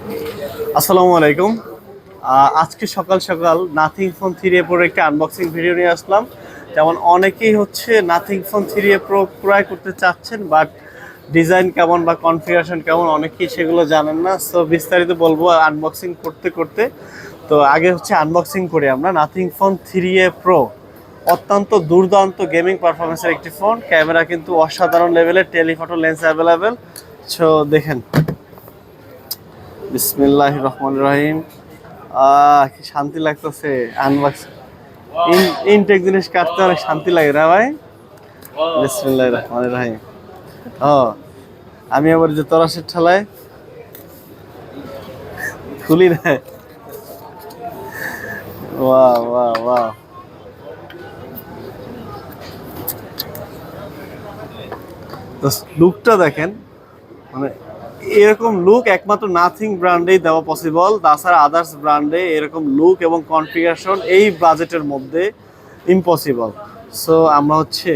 আসসালামু আলাইকুম। আজকে সকাল সকাল নাথিং ফোন 3A প্রোর একটা আনবক্সিং ভিডিও নিয়ে আসলাম। যেমন অনেকেই হচ্ছে নাথিং ফোন 3A প্রো ক্রয় করতে চাচ্ছেন, বাট ডিজাইন কেমন বা কনফিগারেশন কেমন অনেকেই সেগুলো জানেন না। সো বিস্তারিত বলবো আনবক্সিং করতে করতে। তো আগে হচ্ছে আনবক্সিং করি আমরা নাথিং ফোন 3A প্রো। অত্যন্ত দুর্দান্ত গেমিং পারফরমেন্সের একটি ফোন। ক্যামেরা কিন্তু অসাধারণ লেভেলের, টেলিফটো লেন্স অ্যাভেলেবেল। সো দেখেন, বিসমিল্লাহির রহমানির রহিম। কি শান্তি লাগতেছে আনবক্স ইনটেক জিনিস কাটতে অনেক শান্তি লাগে না ভাই? বিসমিল্লাহির রহমানির রহিম। ও আমি আবার যে তরাসের ঠেলায় খুলি না। ওয়াও ওয়াও ওয়াও, তো লুকটা দেখেন, মানে এরকম লুক একমাত্র নাথিং ব্র্যান্ডেই দেওয়া পসিবল। তাছাড়া আদার্স ব্র্যান্ডে এরকম লুক এবং কনফিগারেশন এই বাজেটের মধ্যে ইম্পসিবল। সো আমরা হচ্ছে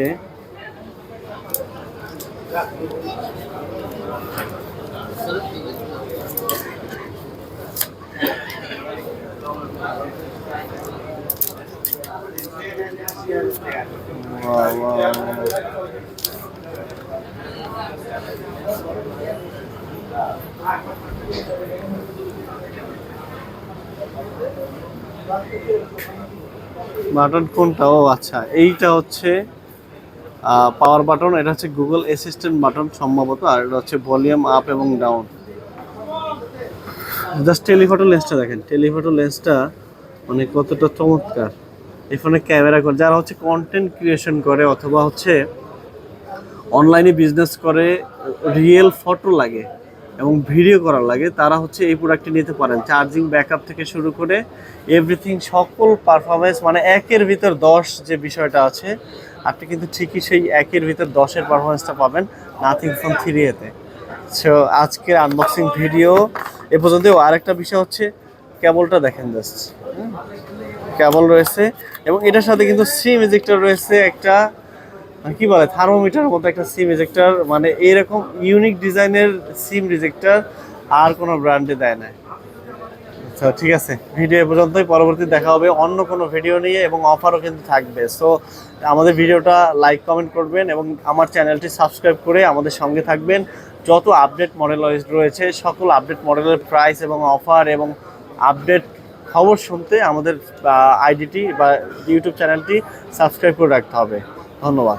বাটন কোনটা? ও আচ্ছা, এইটা হচ্ছে পাওয়ার বাটন। এটা হচ্ছে গুগল অ্যাসিস্ট্যান্ট বাটন সম্ভবত, আর এটা হচ্ছে ভলিউম আপ এবং ডাউন। জাস্ট টেলিফটো লেন্সটা দেখেন, টেলিফটো লেন্সটা মানে কতটা চমৎকার। এই ফোনে ক্যামেরা করে যারা হচ্ছে কন্টেন্ট ক্রিয়েশন করে অথবা হচ্ছে অনলাইনে বিজনেস করে, রিয়েল ফটো লাগে এবং ভিডিও করার লাগে, তারা হচ্ছে এই প্রোডাক্টটি নিতে পারেন। চার্জিং ব্যাকআপ থেকে শুরু করে এভরিথিং, সকল পারফরমেন্স, মানে 1-এর ভিতর 10 যে বিষয়টা আছে, আপনি কিন্তু ঠিকই সেই 1-এর ভিতর 10-এর পারফরমেন্সটা পাবেন নাথিং ফোন 3A-তে। সো আজকের আনবক্সিং ভিডিও এ পর্যন্ত। আরেকটা বিষয় হচ্ছে কেবলটা দেখেন, জাস্ট কেবল রয়েছে এবং এটার সাথে কিন্তু সিম ইজেক্টর রয়েছে একটা, কি বলে থার্মোমিটার মতো একটা সিম রিজেক্টর। মানে এরকম ইউনিক ডিজাইনের সিম রিজেক্টর আর কোনো ব্র্যান্ডে দেয় না। তো ঠিক আছে, ভিডিও এ পর্যন্তই। পরবর্তী দেখা হবে অন্য কোনো ভিডিও নিয়ে এবং অফারও কিন্তু থাকবে। সো আমাদের ভিডিওটা লাইক কমেন্ট করবেন এবং আমার চ্যানেলটি সাবস্ক্রাইব করে আমাদের সঙ্গে থাকবেন। যত আপডেট মডেল রয়েছে সকল আপডেট মডেলের প্রাইস এবং অফার এবং আপডেট খবর শুনতে আমাদের আইডিটি বা ইউটিউব চ্যানেলটি সাবস্ক্রাইব করে রাখতে হবে। ধন্যবাদ।